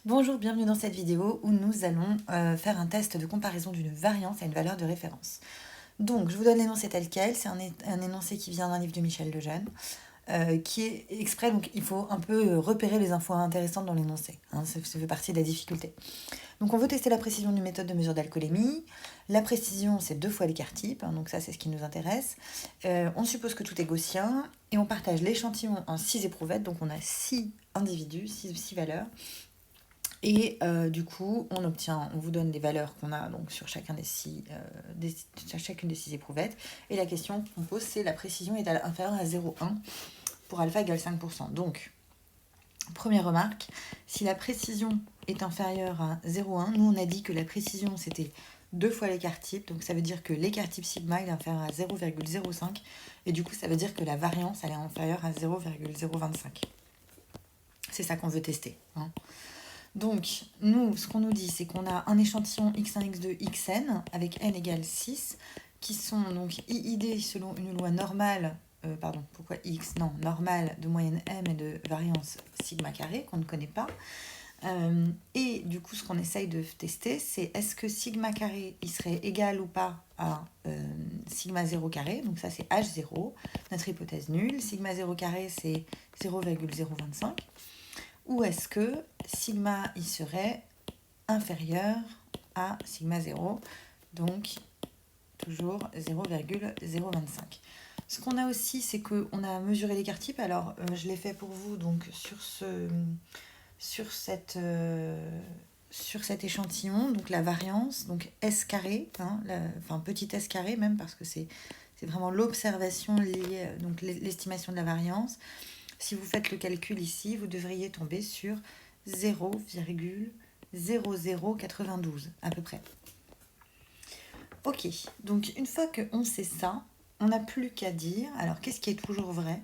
Bonjour, bienvenue dans cette vidéo où nous allons faire un test de comparaison d'une variance à une valeur de référence. Donc, je vous donne l'énoncé tel quel, c'est un énoncé qui vient d'un livre de Michel Lejeune, qui est exprès, donc il faut un peu repérer les infos intéressantes dans l'énoncé, hein, ça fait partie de la difficulté. Donc on veut tester la précision d'une méthode de mesure d'alcoolémie. La précision, c'est 2 fois l'écart type, hein, donc ça c'est ce qui nous intéresse. On suppose que tout est gaussien et on partage l'échantillon en 6 éprouvettes, donc on a 6 individus, 6 valeurs. Et du coup, on vous donne des valeurs qu'on a donc sur chacune des 6 éprouvettes. Et la question qu'on pose, c'est la précision est inférieure à 0,1 pour alpha égale 5%. Donc, première remarque, si la précision est inférieure à 0,1, nous on a dit que la précision c'était 2 fois l'écart type, donc ça veut dire que l'écart type sigma est inférieur à 0,05, et du coup ça veut dire que la variance elle est inférieure à 0,025. C'est ça qu'on veut tester, hein. Donc, nous, ce qu'on nous dit, c'est qu'on a un échantillon x1, x2, xn, avec n égale 6, qui sont donc IID selon une loi normale, pourquoi x? Non, normale de moyenne m et de variance sigma carré, qu'on ne connaît pas. Et du coup, ce qu'on essaye de tester, c'est est-ce que sigma carré, il serait égal ou pas à sigma 0 carré, donc ça c'est h0, notre hypothèse nulle. Sigma 0 carré, c'est 0,025. Ou est-ce que sigma il serait inférieur à sigma 0, donc toujours 0,025. Ce qu'on a aussi, c'est qu'on a mesuré l'écart type. Alors, je l'ai fait pour vous donc sur cet échantillon, donc la variance, donc S carré, hein, petit S carré même, parce que c'est vraiment l'observation liée, donc l'estimation de la variance. Si vous faites le calcul ici, vous devriez tomber sur 0,0092 à peu près. Ok, donc une fois qu'on sait ça, on n'a plus qu'à dire, alors qu'est-ce qui est toujours vrai?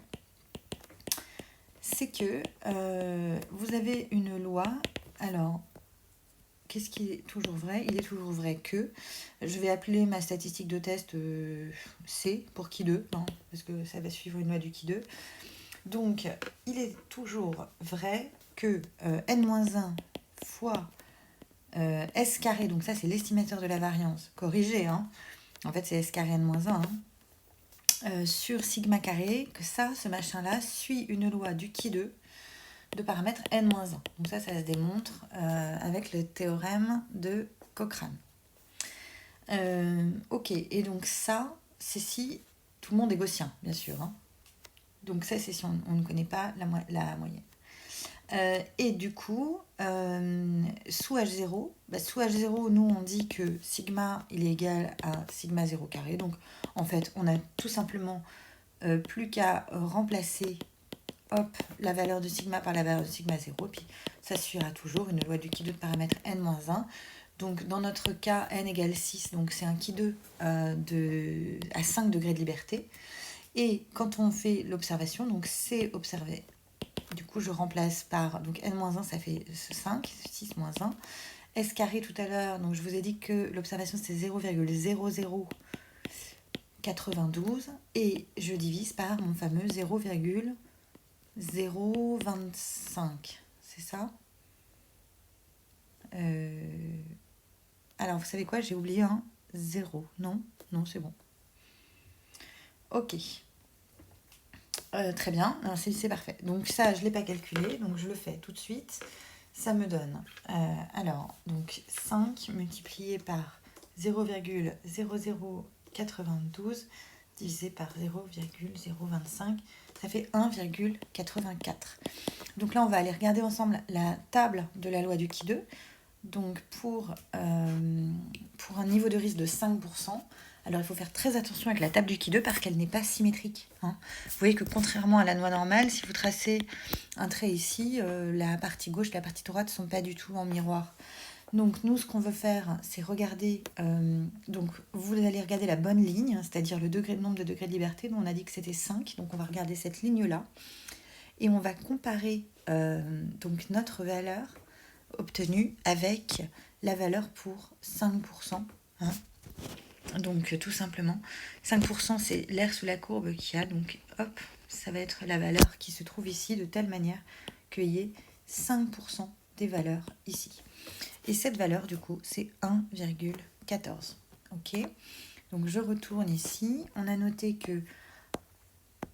C'est que vous avez une loi, alors qu'est-ce qui est toujours vrai? Il est toujours vrai que, je vais appeler ma statistique de test C pour qui 2, hein, parce que ça va suivre une loi du qui 2. Donc, il est toujours vrai que n-1 fois S carré, donc ça c'est l'estimateur de la variance, corrigé, hein. En fait c'est S carré n-1, hein, sur sigma carré, que ça, ce machin-là, suit une loi du qui 2 de paramètre n-1. Donc ça se démontre avec le théorème de Cochrane. Ok, et donc ça, c'est si tout le monde est gaussien, bien sûr, hein. Donc ça, c'est si on ne connaît pas la moyenne. Et du coup, sous H0, sous H0, nous on dit que sigma il est égal à sigma 0 carré. Donc en fait, on a tout simplement plus qu'à remplacer la valeur de sigma par la valeur de sigma 0. Puis ça suivra toujours une loi du qui 2 de paramètre n-1. Donc dans notre cas, n égale 6, donc c'est un qui 2 à 5 degrés de liberté. Et quand on fait l'observation, donc c'est observé. Du coup, je remplace par donc n-1, ça fait 5, 6 moins 1. S carré tout à l'heure, donc je vous ai dit que l'observation c'est 0,0092 et je divise par mon fameux 0,025. C'est ça? Alors, vous savez quoi? J'ai oublié un 0. Non, c'est bon. Ok. Très bien, c'est parfait. Donc ça, je ne l'ai pas calculé, donc je le fais tout de suite. Ça me donne, donc 5 multiplié par 0,0092 divisé par 0,025, ça fait 1,84. Donc là, on va aller regarder ensemble la table de la loi du qui 2. Donc pour un niveau de risque de 5%, alors il faut faire très attention avec la table du qui 2 parce qu'elle n'est pas symétrique, hein. Vous voyez que contrairement à la loi normale, si vous tracez un trait ici, la partie gauche et la partie droite ne sont pas du tout en miroir. Donc nous, ce qu'on veut faire, c'est regarder, donc vous allez regarder la bonne ligne, c'est-à-dire le nombre de degrés de liberté, dont on a dit que c'était 5, donc on va regarder cette ligne-là, et on va comparer donc notre valeur obtenue avec la valeur pour 5%, hein. Donc tout simplement, 5% c'est l'air sous la courbe qu'il y a, donc ça va être la valeur qui se trouve ici de telle manière qu'il y ait 5% des valeurs ici. Et cette valeur, du coup, c'est 1,14. Ok, donc je retourne ici. On a noté que,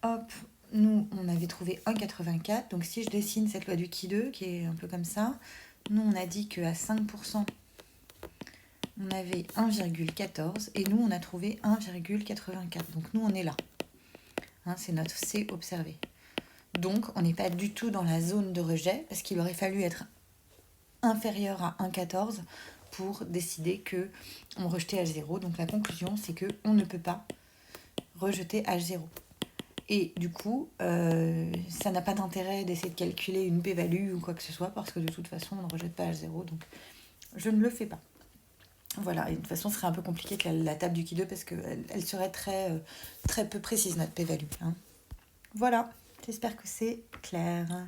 hop, nous, on avait trouvé 1,84. Donc si je dessine cette loi du qui-2, qui est un peu comme ça, nous, on a dit qu'à 5%, on avait 1,14 et nous, on a trouvé 1,84. Donc nous, on est là. Hein, c'est notre C observé. Donc, on n'est pas du tout dans la zone de rejet parce qu'il aurait fallu être inférieur à 1,14 pour décider que on rejetait H0. Donc la conclusion, c'est qu'on ne peut pas rejeter H0. Et du coup, ça n'a pas d'intérêt d'essayer de calculer une p-value ou quoi que ce soit parce que de toute façon, on ne rejette pas H0. Donc je ne le fais pas. Voilà, et de toute façon, ce serait un peu compliqué que la table du qui2 parce qu'elle serait très peu précise, notre p-value. Hein. Voilà, j'espère que c'est clair.